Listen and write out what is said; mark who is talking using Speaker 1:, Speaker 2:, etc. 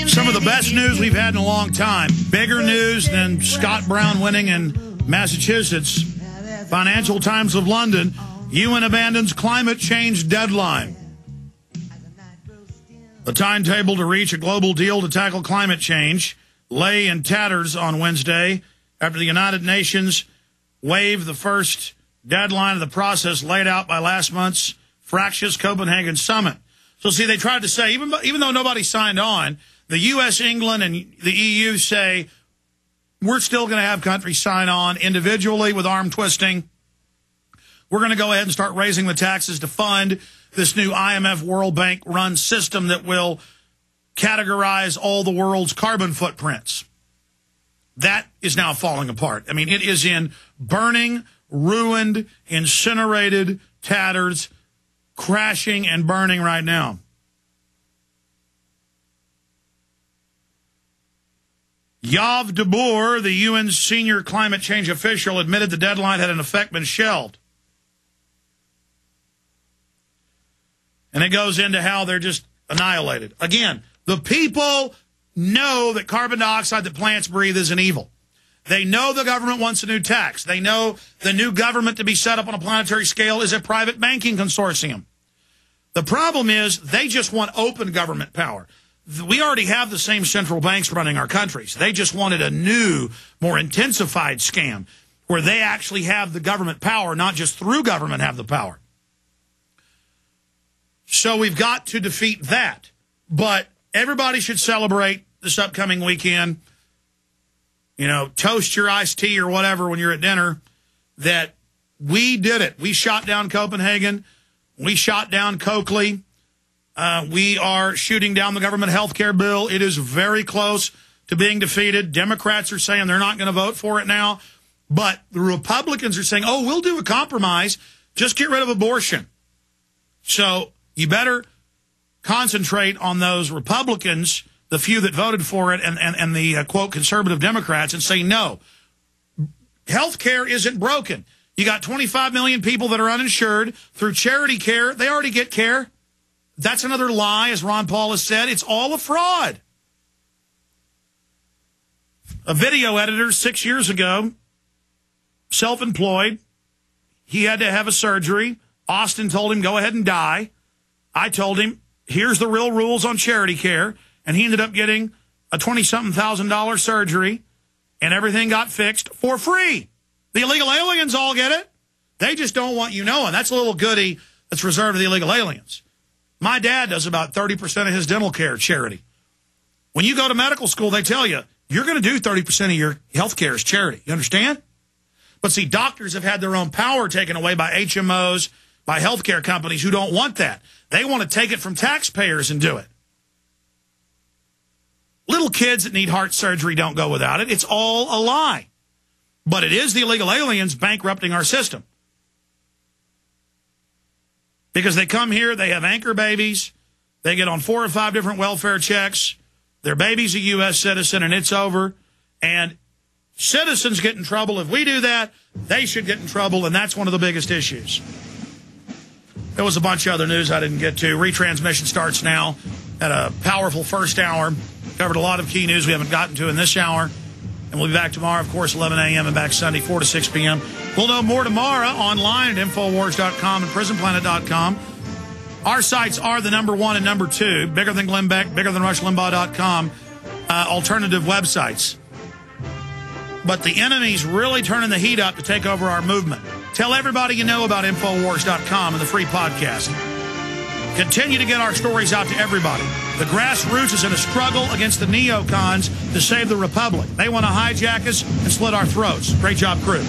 Speaker 1: Some of the best news we've had in a long time. Bigger news than Scott Brown winning in Massachusetts. Financial Times of London. UN abandons climate change deadline. The timetable to reach a global deal to tackle climate change lay in tatters on Wednesday after the United Nations waived the first deadline of the process laid out by last month's fractious Copenhagen summit. So, see, they tried to say, even though nobody signed on, the U.S., England, and the EU say, we're still going to have countries sign on individually with arm twisting. We're going to go ahead and start raising the taxes to fund this new IMF World Bank run system that will categorize all the world's carbon footprints. That is now falling apart. I mean, it is in burning, ruined, incinerated tatters, crashing and burning right now. Jaap de Boer, the UN's senior climate change official, admitted the deadline had in effect been shelved. And it goes into how they're just annihilated. Again, the people know that carbon dioxide that plants breathe is an evil. They know the government wants a new tax. They know the new government to be set up on a planetary scale is a private banking consortium. The problem is they just want open government power. We already have the same central banks running our countries. They just wanted a new, more intensified scam where they actually have the government power, not just through government have the power. So we've got to defeat that. But everybody should celebrate this upcoming weekend. You know, toast your iced tea or whatever when you're at dinner, that we did it. We shot down Copenhagen. We shot down Coakley. We are shooting down the government health care bill. It is very close to being defeated. Democrats are saying they're not going to vote for it now. But the Republicans are saying, oh, we'll do a compromise. Just get rid of abortion. So you better concentrate on those Republicans, the few that voted for it, and the, quote, conservative Democrats, and say, no, health care isn't broken. You got 25 million people that are uninsured. Through charity care, they already get care. That's another lie, as Ron Paul has said. It's all a fraud. A video editor 6 years ago, self-employed, he had to have a surgery. Austin told him, go ahead and die. I told him, here's the real rules on charity care. And he ended up getting a $20-something thousand surgery, and everything got fixed for free. The illegal aliens all get it. They just don't want you knowing. That's a little goodie that's reserved to the illegal aliens. My dad does about 30% of his dental care charity. When you go to medical school, they tell you, you're going to do 30% of your health care as charity. You understand? But see, doctors have had their own power taken away by HMOs, by healthcare companies who don't want that. They want to take it from taxpayers and do it. Little kids that need heart surgery don't go without it. It's all a lie. But it is the illegal aliens bankrupting our system. Because they come here, they have anchor babies, they get on 4 or 5 different welfare checks, their baby's a U.S. citizen, and it's over. And citizens get in trouble. If we do that, they should get in trouble, and that's one of the biggest issues. There was a bunch of other news I didn't get to. Retransmission starts now at a powerful first hour. Covered a lot of key news we haven't gotten to in this hour. And we'll be back tomorrow, of course, 11 a.m. and back Sunday, 4 to 6 p.m. We'll know more tomorrow online at Infowars.com and PrisonPlanet.com. Our sites are the #1 and #2, bigger than Glenn Beck, bigger than RushLimbaugh.com, alternative websites. But the enemy's really turning the heat up to take over our movement. Tell everybody you know about Infowars.com and the free podcast. Continue to get our stories out to everybody. The grassroots is in a struggle against the neocons to save the republic. They want to hijack us and slit our throats. Great job, crew.